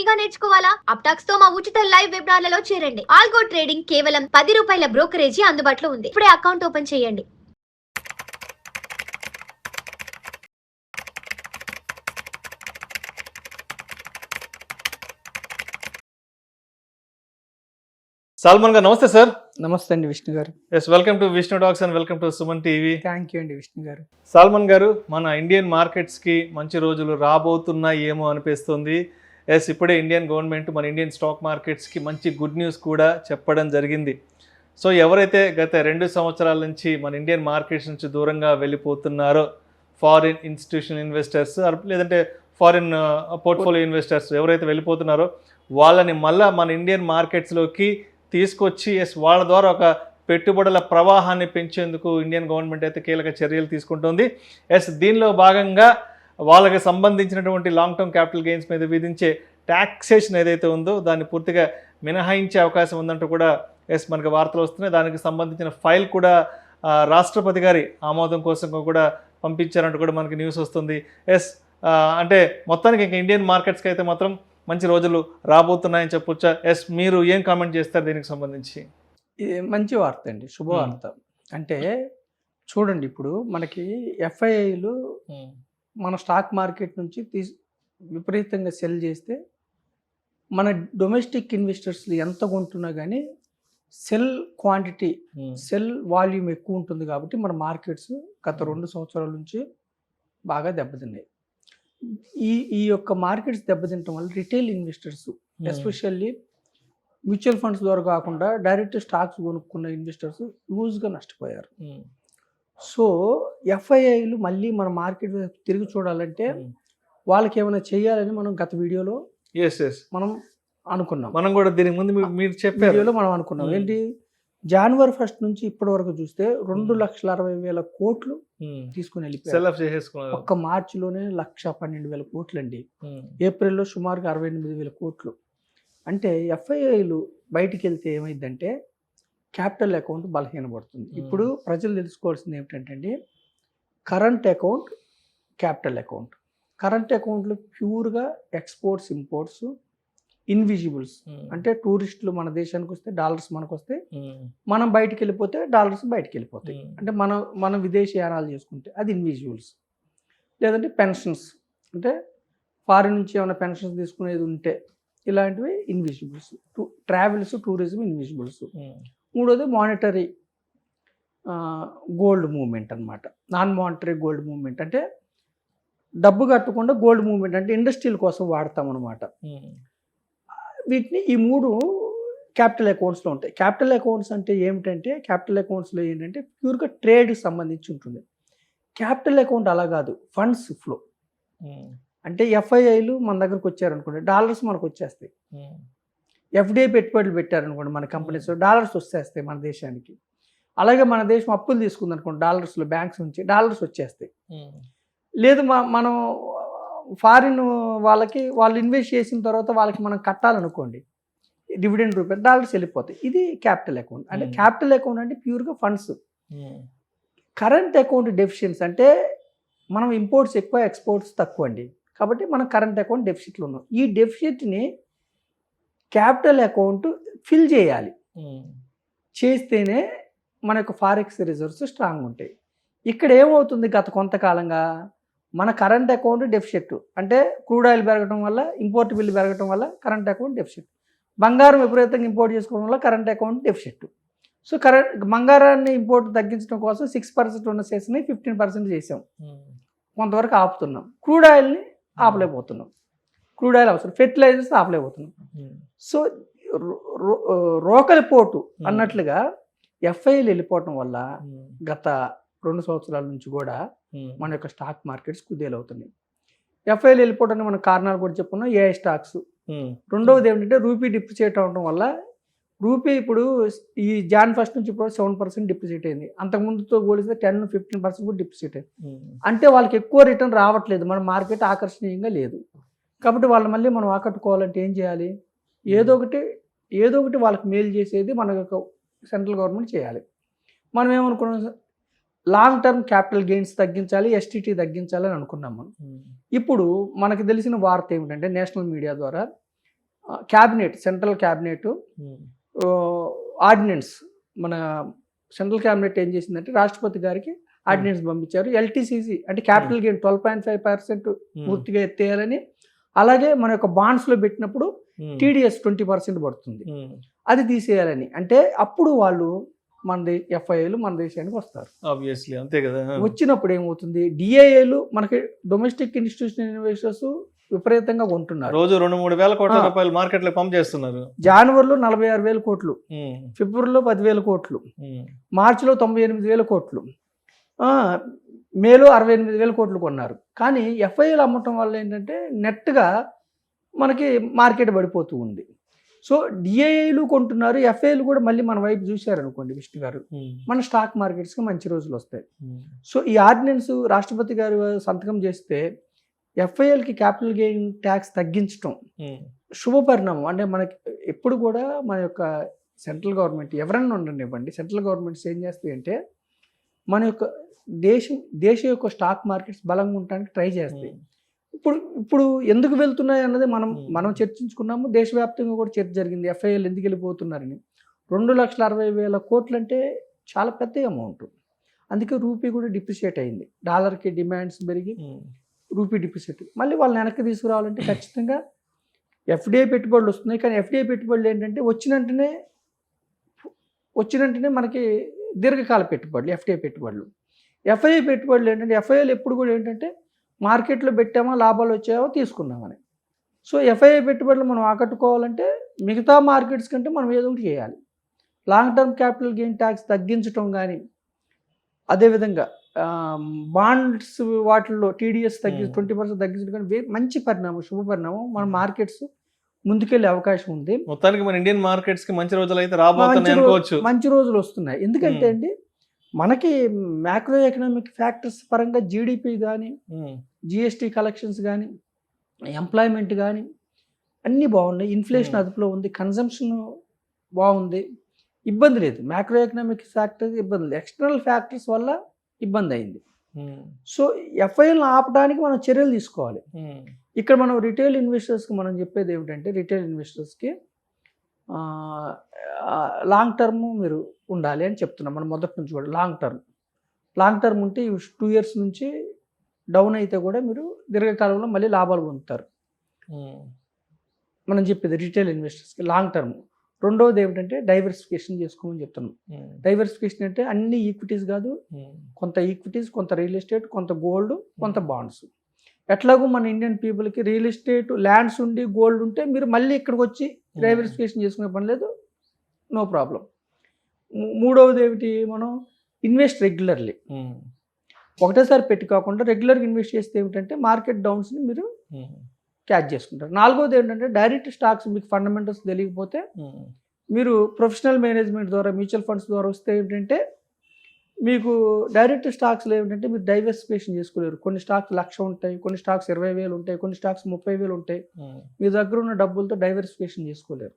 గా నేర్చుకోవాలా? అప్టాక్స్ తో మా ఉచిత లైవ్ వెబినార్లలో చేరండి. ఆల్గో ట్రేడింగ్ కేవలం 10 రూపాయల బ్రోకరేజీ అందుబాటులో ఉంది. ఇప్పుడే అకౌంట్ ఓపెన్ చేయండి. సల్మాన్ గారు నమస్తే సార్. నమస్తే అండి విష్ణు గారు. Yes, welcome to Vishnu talks and welcome to Suman TV. Thank you అండి విష్ణు గారు. సల్మాన్ గారు, మన ఇండియన్ మార్కెట్స్కి మంచి రోజులు రాబోతున్నాయి ఏమో అనిపిస్తుంది. ఎస్, ఇప్పుడే ఇండియన్ గవర్నమెంట్ మన ఇండియన్ స్టాక్ మార్కెట్స్కి మంచి గుడ్ న్యూస్ కూడా చెప్పడం జరిగింది. సో ఎవరైతే గత 2 సంవత్సరాల నుంచి మన ఇండియన్ మార్కెట్స్ నుంచి దూరంగా వెళ్ళిపోతున్నారో, ఫారిన్ ఇన్స్టిట్యూషనల్ ఇన్వెస్టర్స్ లేదంటే ఫారిన్ పోర్ట్ఫోలియో ఇన్వెస్టర్స్ ఎవరైతే వెళ్ళిపోతున్నారో వాళ్ళని మళ్ళీ మన ఇండియన్ మార్కెట్స్లోకి తీసుకొచ్చి వాళ్ళ ద్వారా ఒక పెట్టుబడుల ప్రవాహాన్ని పెంచేందుకు ఇండియన్ గవర్నమెంట్ అయితే కీలక చర్యలు తీసుకుంటుంది. దీనిలో భాగంగా వాళ్ళకి సంబంధించినటువంటి లాంగ్ టర్మ్ క్యాపిటల్ గెయిన్స్ మీద విధించే ట్యాక్సేషన్ ఏదైతే ఉందో దాన్ని పూర్తిగా మినహాయించే అవకాశం ఉందంటూ కూడా మనకి వార్తలు వస్తున్నాయి. దానికి సంబంధించిన ఫైల్ కూడా రాష్ట్రపతి గారి ఆమోదం కోసం కూడా పంపించారంటూ కూడా మనకి న్యూస్ వస్తుంది. అంటే మొత్తానికి ఇంకా ఇండియన్ మార్కెట్స్కి అయితే మాత్రం మంచి రోజులు రాబోతున్నాయని చెప్పొచ్చా? మీరు ఏం కామెంట్ చేస్తారు దీనికి సంబంధించి? ఇది మంచి వార్త అండి, శుభవార్త. అంటే చూడండి, ఇప్పుడు మనకి ఎఫ్ఐఐలు మన స్టాక్ మార్కెట్ నుంచి విపరీతంగా సెల్ చేస్తే మన డొమెస్టిక్ ఇన్వెస్టర్స్ ఎంత కొంటున్నా కానీ సెల్ క్వాంటిటీ, సెల్ వాల్యూమ్ ఎక్కువ ఉంటుంది. కాబట్టి మన మార్కెట్స్ గత 2 సంవత్సరాల నుంచి బాగా దెబ్బతిన్నాయి. ఈ యొక్క మార్కెట్స్ దెబ్బతింటం వల్ల retail investors, especially mutual funds ద్వారా కాకుండా డైరెక్ట్ స్టాక్స్ కొనుక్కున్న ఇన్వెస్టర్స్ యూజ్గా నష్టపోయారు. సో ఎఫ్ఐఐలు మళ్ళీ మన మార్కెట్ తిరిగి చూడాలంటే వాళ్ళకి ఏమైనా చేయాలని మనం గత వీడియోలో మనం అనుకున్నాం. మనం కూడా దీనికి ముందు మీరు చెప్పే వీడియోలో మనం అనుకున్నాం. ఏంటి, జనవరి 1 నుంచి ఇప్పటి వరకు చూస్తే 2,60,000 కోట్లు తీసుకుని వెళ్ళిపోయారు. ఒక్క మార్చిలోనే 1,12,000 కోట్లు అండి. ఏప్రిల్లో సుమారుగా 68,000 కోట్లు. అంటే ఎఫ్ఐఐలు బయటికి వెళ్తే ఏమైందంటే క్యాపిటల్ అకౌంట్ బలహీనపడుతుంది. ఇప్పుడు ప్రజలు తెలుసుకోవాల్సింది ఏమిటంటే current account, capital account. Current అకౌంట్లో ప్యూర్గా ఎక్స్పోర్ట్స్, ఇంపోర్ట్స్, ఇన్విజిబుల్స్. అంటే టూరిస్టులు మన దేశానికి వస్తే డాలర్స్ మనకు వస్తాయి, మనం బయటికి వెళ్ళిపోతే డాలర్స్ బయటికి వెళ్ళిపోతాయి. అంటే మనం విదేశీయానాలు చేసుకుంటే అది ఇన్విజిబుల్స్. లేదంటే పెన్షన్స్, అంటే ఫారిన్ నుంచి ఏమైనా పెన్షన్స్ తీసుకునేది ఉంటే ఇలాంటివి ఇన్విజిబుల్స్. Travels, tourism invisibles. మూడోది మానిటరీ గోల్డ్ మూవ్మెంట్ అనమాట. నాన్ మానిటరీ గోల్డ్ మూవ్మెంట్ అంటే డబ్బు కట్టకుండా గోల్డ్ మూవ్మెంట్, అంటే ఇండస్ట్రీల కోసం వాడతాం అనమాట. వీటిని ఈ 3 క్యాపిటల్ అకౌంట్స్లో ఉంటాయి. క్యాపిటల్ అకౌంట్స్ అంటే ఏమిటంటే, క్యాపిటల్ అకౌంట్స్లో ఏంటంటే ప్యూర్గా ట్రేడ్కి సంబంధించి ఉంటుంది. క్యాపిటల్ అకౌంట్ అలా కాదు, ఫండ్స్ ఫ్లో. అంటే ఎఫ్ఐఐలు మన దగ్గరకు వచ్చారనుకోండి, డాలర్స్ మనకు వచ్చేస్తాయి. ఎఫ్డిఐ పెట్టుబడులు పెట్టారనుకోండి మన కంపెనీస్, డాలర్స్ వచ్చేస్తాయి మన దేశానికి. అలాగే మన దేశం అప్పులు తీసుకుందనుకోండి డాలర్స్లో, బ్యాంక్స్ నుంచి డాలర్స్ వచ్చేస్తాయి. లేదు మనం ఫారిన్ వాళ్ళకి వాళ్ళు ఇన్వెస్ట్ చేసిన తర్వాత వాళ్ళకి మనం కట్టాలనుకోండి, డివిడెండ్ రూపాయలు డాలర్స్ వెళ్ళిపోతాయి. ఇది క్యాపిటల్ అకౌంట్. అంటే క్యాపిటల్ అకౌంట్ అంటే ప్యూర్గా ఫండ్స్. కరెంట్ అకౌంట్ డెఫిషియన్స్ అంటే మనం ఇంపోర్ట్స్ ఎక్కువ, ఎక్స్పోర్ట్స్ తక్కువ అండి. కాబట్టి మనం కరెంట్ అకౌంట్ డెఫిసిట్లో ఉన్నాం. ఈ డెఫిసిట్ని క్యాపిటల్ అకౌంట్ ఫిల్ చేయాలి. చేస్తేనే మన యొక్క ఫారెక్స్ రిజర్వ్స్ స్ట్రాంగ్ ఉంటాయి. ఇక్కడ ఏమవుతుంది, గత కొంతకాలంగా మన కరెంట్ అకౌంట్ డెఫిసిట్. అంటే క్రూడ్ ఆయిల్ పెరగడం వల్ల, ఇంపోర్ట్ బిల్లు పెరగడం వల్ల కరెంట్ అకౌంట్ డెఫిసిట్. బంగారం విపరీతంగా ఇంపోర్ట్ చేసుకోవడం వల్ల కరెంట్ అకౌంట్ డెఫిసిట్. సో బంగారాన్ని ఇంపోర్ట్ తగ్గించడం కోసం 6% ఉన్న సెస్ని 15% చేసాం. కొంతవరకు ఆపుతున్నాం. క్రూడ్ ఆయిల్ని ఆపలేకపోతున్నాం. క్రూడ్ ఆయిల్ అవసరం, ఫెర్టిలైజర్స్ ఆపలేకపోతున్నాం. సో రోకలి పోటు అన్నట్లుగా ఎఫ్ఐలు వెళ్ళిపోవటం వల్ల గత 2 సంవత్సరాల నుంచి కూడా మన యొక్క స్టాక్ మార్కెట్స్ కుదేలవుతున్నాయి. ఎఫ్ఐలు వెళ్ళిపోవడానికి మన కారణాలు కూడా చెప్పుకున్నాం. AI stocks. రెండవది ఏమిటంటే రూపీ డిప్రిసియేట్ అవడం వల్ల, రూపీ ఇప్పుడు ఈ జాన్ 1 నుంచి ఇప్పుడు 7% డిప్రిసియేట్ అయింది. అంతకుముందుతో పోలిస్తే 10-15% కూడా డిప్రిసియేట్ అయింది. అంటే వాళ్ళకి ఎక్కువ రిటర్న్ రావట్లేదు, మన మార్కెట్ ఆకర్షణీయంగా లేదు. కాబట్టి వాళ్ళు మళ్ళీ మనం ఆకట్టుకోవాలంటే ఏం చేయాలి? ఏదో ఒకటి వాళ్ళకి మేలు చేసేది మన యొక్క సెంట్రల్ గవర్నమెంట్ చేయాలి. మనం ఏమనుకున్నాం, లాంగ్ టర్మ్ క్యాపిటల్ గెయిన్స్ తగ్గించాలి, ఎస్టీటీ తగ్గించాలి అని అనుకున్నాం మనం. ఇప్పుడు మనకు తెలిసిన వార్త ఏమిటంటే నేషనల్ మీడియా ద్వారా క్యాబినెట్, సెంట్రల్ క్యాబినెట్ ఆర్డినెన్స్, మన సెంట్రల్ క్యాబినెట్ ఏం చేసిందంటే రాష్ట్రపతి గారికి ఆర్డినెన్స్ పంపించారు. ఎల్టీసీసీ అంటే క్యాపిటల్ గెయిన్ 12.5% పూర్తిగా ఎత్తేయాలని, అలాగే మన యొక్క బాండ్స్లో పెట్టినప్పుడు టీడీఎస్ 20% పడుతుంది, అది తీసేయాలని. అంటే అప్పుడు వాళ్ళు మన ఎఫ్ఐఏలు మన దేశానికి వస్తారు. ఆబ్వియస్లీ అంతే కదా. వచ్చినప్పుడు ఏమవుతుంది, డిఐఏలు మనకి డొమెస్టిక్ ఇన్స్టిట్యూషనల్ ఇన్వెస్టర్స్ విపరీతంగా కొంటున్నారు. రోజు 2-3 వేల కోట్ల రూపాయలు మార్కెట్లో పంప్ చేస్తున్నారు. జనవరిలో 46,000 కోట్లు, ఫిబ్రవరిలో 10,000 కోట్లు, మార్చిలో 98,000 కోట్లు, మేలో 68,000 కోట్లు కొన్నారు. కానీ ఎఫ్ఐఏలు అమ్మటం వల్ల ఏంటంటే నెట్గా మనకి మార్కెట్ పడిపోతూ ఉంది. సో డిఐఏలు కొంటున్నారు, ఎఫ్ఐఏలు కూడా మళ్ళీ మన వైపు చూశారనుకోండి విష్ణు గారు, మన స్టాక్ మార్కెట్స్కి మంచి రోజులు వస్తాయి. సో ఈ ఆర్డినెన్స్ రాష్ట్రపతి గారు సంతకం చేస్తే ఎఫ్ఐఎల్కి క్యాపిటల్ గెయిన్ ట్యాక్స్ తగ్గించడం శుభ పరిణామం. అంటే మనకి ఎప్పుడు కూడా మన యొక్క సెంట్రల్ గవర్నమెంట్ ఎవరన్నా ఉండనివ్వండి, సెంట్రల్ గవర్నమెంట్స్ ఏం చేస్తాయి అంటే మన యొక్క దేశం యొక్క స్టాక్ మార్కెట్స్ బలంగా ఉండడానికి ట్రై చేస్తాయి. ఇప్పుడు ఎందుకు వెళ్తున్నాయి అన్నది మనం చర్చించుకున్నాము, దేశవ్యాప్తంగా కూడా చర్చ జరిగింది. ఎఫ్ఐఎల్ ఎందుకు వెళ్ళిపోతున్నారని. 2,60,000 కోట్లు అంటే చాలా పెద్ద అమౌంట్. అందుకే రూపీ కూడా డిప్రిషియేట్ అయింది, డాలర్కి డిమాండ్స్ పెరిగి రూపీ డిప్రిషియేట్. మళ్ళీ వాళ్ళని వెనక్కి తీసుకురావాలంటే ఖచ్చితంగా ఎఫ్డిఐ పెట్టుబడులు వస్తున్నాయి. కానీ ఎఫ్డిఐ పెట్టుబడులు ఏంటంటే వచ్చినంటనే మనకి దీర్ఘకాల పెట్టుబడులు ఎఫ్డిఐ పెట్టుబడులు. ఎఫ్ఐఐ పెట్టుబడులు ఏంటంటే ఎఫ్ఐఐలు ఎప్పుడు కూడా ఏంటంటే మార్కెట్లో పెట్టామా లాభాలు వచ్చాయో తీసుకున్నామని. సో ఎఫ్ఐఐ పెట్టుబడులు మనం ఆకట్టుకోవాలంటే మిగతా మార్కెట్స్ కంటే మనం ఏదో ఒకటి చేయాలి. Long term capital gain tax తగ్గించడం కానీ, అదేవిధంగా బాండ్స్ వాటిల్లో టీడీఎస్ 20% తగ్గించడం కానీ మంచి పరిణామం, శుభ పరిణామం. మన మార్కెట్స్ ముందుకెళ్ళే అవకాశం ఉంది. మొత్తానికి మన ఇండియన్ మార్కెట్స్ కి మంచి రోజులు అయితే రాబోతున్నాయి అనుకోవచ్చు. మంచి రోజులు వస్తున్నాయి. ఎందుకంటే అండి మనకి మ్యాక్రో ఎకనామిక్ ఫ్యాక్టర్స్ పరంగా జీడిపి కానీ, జిఎస్టీ కలెక్షన్స్ కానీ, ఎంప్లాయ్మెంట్ కానీ అన్నీ బాగున్నాయి. ఇన్ఫ్లేషన్ అదుపులో ఉంది, కన్జంప్షన్ బాగుంది, ఇబ్బంది లేదు. మ్యాక్రో ఎకనామిక్ ఫ్యాక్టర్స్ ఇబ్బంది లేదు, ఎక్స్టర్నల్ ఫ్యాక్టర్స్ వల్ల ఇబ్బంది అయింది. సో ఎఫ్ఐఎల్ని ఆపడానికి మనం చర్యలు తీసుకోవాలి. ఇక్కడ మనం రిటైల్ ఇన్వెస్టర్స్కి మనం చెప్పేది ఏమిటంటే, రిటైల్ ఇన్వెస్టర్స్కి లాంగ్ టర్మ్ మీరు ఉండాలి అని చెప్తున్నాం. మనం మొదటి నుంచి కూడా లాంగ్ టర్మ్ ఉంటే 2 years నుంచి డౌన్ అయితే కూడా మీరు దీర్ఘకాలంలో మళ్ళీ లాభాలు పొందుతారు. మనం చెప్పేది రిటైల్ ఇన్వెస్టర్స్కి లాంగ్ టర్మ్. రెండవది ఏమిటంటే డైవర్సిఫికేషన్ చేసుకోమని చెప్తున్నాం. డైవర్సిఫికేషన్ అంటే అన్ని ఈక్విటీస్ కాదు, కొంత ఈక్విటీస్, కొంత రియల్ ఎస్టేట్, కొంత గోల్డ్, కొంత బాండ్స్. ఎట్లాగో మన ఇండియన్ పీపుల్కి రియల్ ఎస్టేట్, ల్యాండ్స్ ఉండి గోల్డ్ ఉంటే మీరు మళ్ళీ ఇక్కడికి వచ్చి డైవర్సిఫికేషన్ చేసుకునే పని లేదు, నో ప్రాబ్లం. మూడవది ఏమిటి, మనం ఇన్వెస్ట్ రెగ్యులర్లీ, ఒకటేసారి పెట్టి కాకుండా రెగ్యులర్గా ఇన్వెస్ట్ చేస్తే ఏమిటంటే మార్కెట్ డౌన్స్ని మీరు క్యాచ్ చేసుకుంటారు. నాలుగోది ఏంటంటే డైరెక్ట్ స్టాక్స్ మీకు ఫండమెంటల్స్ తెలియకపోతే మీరు ప్రొఫెషనల్ మేనేజ్మెంట్ ద్వారా, మ్యూచువల్ ఫండ్స్ ద్వారా వస్తే ఏంటంటే మీకు డైరెక్ట్ స్టాక్స్లో ఏమిటంటే మీరు డైవర్సిఫికేషన్ చేసుకోలేరు. కొన్ని స్టాక్స్ 1,00,000 ఉంటాయి, కొన్ని స్టాక్స్ 20,000 ఉంటాయి, కొన్ని స్టాక్స్ 30,000 ఉంటాయి. మీ దగ్గర ఉన్న డబ్బులతో డైవర్సిఫికేషన్ చేసుకోలేరు.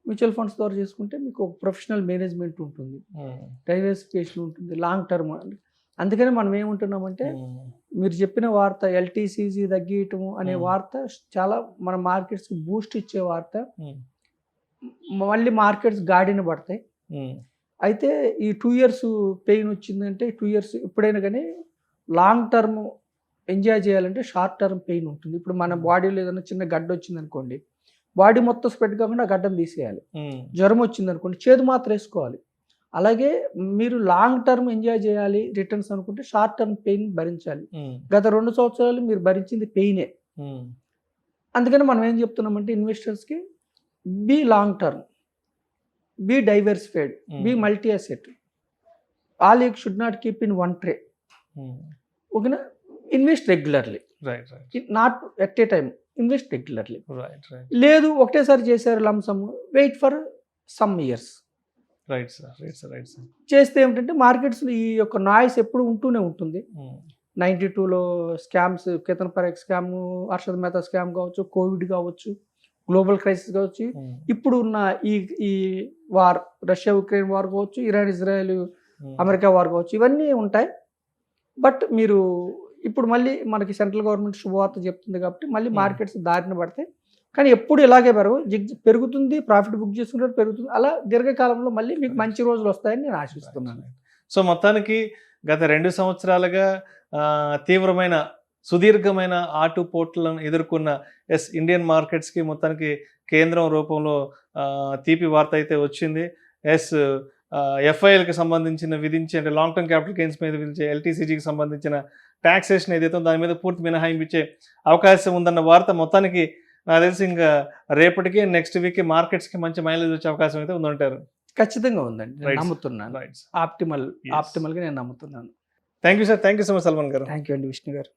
మ్యూచువల్ ఫండ్స్ ద్వారా చేసుకుంటే మీకు ఒక ప్రొఫెషనల్ మేనేజ్మెంట్ ఉంటుంది, డైవర్సిఫికేషన్ ఉంటుంది, లాంగ్ టర్మ్. అందుకని మనం ఏముంటున్నామంటే మీరు చెప్పిన వార్త ఎల్టీసీజీ తగ్గియటము అనే వార్త చాలా మన మార్కెట్స్కి బూస్ట్ ఇచ్చే వార్త. మళ్ళీ మార్కెట్స్ గాడిన పడతాయి. అయితే ఈ 2 years పెయిన్ వచ్చిందంటే 2 years ఎప్పుడైనా కానీ లాంగ్ టర్మ్ ఎంజాయ్ చేయాలంటే షార్ట్ టర్మ్ పెయిన్ ఉంటుంది. ఇప్పుడు మన బాడీలో ఏదైనా చిన్న గడ్డ వచ్చింది అనుకోండి, బాడీ మొత్తం స్ప్రెడ్ కాకుండా ఆ గడ్డను తీసేయాలి. జ్వరం వచ్చింది అనుకోండి, చేదు మాత్రం వేసుకోవాలి. అలాగే మీరు లాంగ్ టర్మ్ ఎంజాయ్ చేయాలి రిటర్న్స్ అనుకుంటే షార్ట్ టర్మ్ పెయిన్ భరించాలి. గత 2 సంవత్సరాలు మీరు భరించింది పెయినే. అందుకని మనం ఏం చెప్తున్నామంటే ఇన్వెస్టర్స్కి be long term, be diversified, be multi asset. All you should not keep in one tray. ఓకేనా? Invest regularly, not at a time, invest regularly. లేదు ఒకటేసారి చేశారు lump sum, wait for some years. చేస్తే ఏమిటంటే మార్కెట్స్ ఈ యొక్క నాయిస్ ఎప్పుడు ఉంటూనే ఉంటుంది. 92లో scams, Ketan Parekh scam, Harshad Mehta scam కావచ్చు, కోవిడ్ కావచ్చు, గ్లోబల్ క్రైసిస్ కావచ్చు, ఇప్పుడు ఉన్న ఈ వార్, రష్యా ఉక్రెయిన్ వార్ కావచ్చు, ఇరాన్ ఇజ్రాయెల్ అమెరికా వార్ కావచ్చు, ఇవన్నీ ఉంటాయి. బట్ మీరు ఇప్పుడు మళ్ళీ మనకి సెంట్రల్ గవర్నమెంట్ శుభవార్త చెప్తుంది కాబట్టి మళ్ళీ మార్కెట్స్ దారిన పడితే కానీ ఎప్పుడు ఇలాగే పెరుగుతుంది, ప్రాఫిట్ బుక్ చేసుకుంటే పెరుగుతుంది. అలా దీర్ఘకాలంలో మళ్ళీ మీకు మంచి రోజులు వస్తాయని నేను ఆశిస్తున్నాను. సో మొత్తానికి గత 2 సంవత్సరాలుగా తీవ్రమైన సుదీర్ఘమైన ఆటుపోట్లను ఎదుర్కొన్న ఇండియన్ మార్కెట్స్కి మొత్తానికి కేంద్రం రూపంలో తీపి వార్త అయితే వచ్చింది. ఎఫ్ఐఎల్కి సంబంధించిన విధించే అంటే లాంగ్ టర్మ్ క్యాపిటల్ గెయిన్స్ మీద విధించే LTCGకి సంబంధించిన ట్యాక్సేషన్ ఏదైతే దాని మీద పూర్తి మినహాయింపు ఇచ్చే అవకాశం ఉందన్న వార్త మొత్తానికి నాకు తెలిసి ఇంకా రేపటికి నెక్స్ట్ వీక్ మార్కెట్స్కి మంచి మైలేజ్ వచ్చే అవకాశం అయితే ఉందంటారు. ఖచ్చితంగా ఉందండి, నేను Right. నమ్ముతున్నాను. రైట్. ఆప్టిమల్గా నేను నమ్ముతున్నాను. Thank you sir, thank you so much Salman garu. Thank you అండి విష్ణు గారు.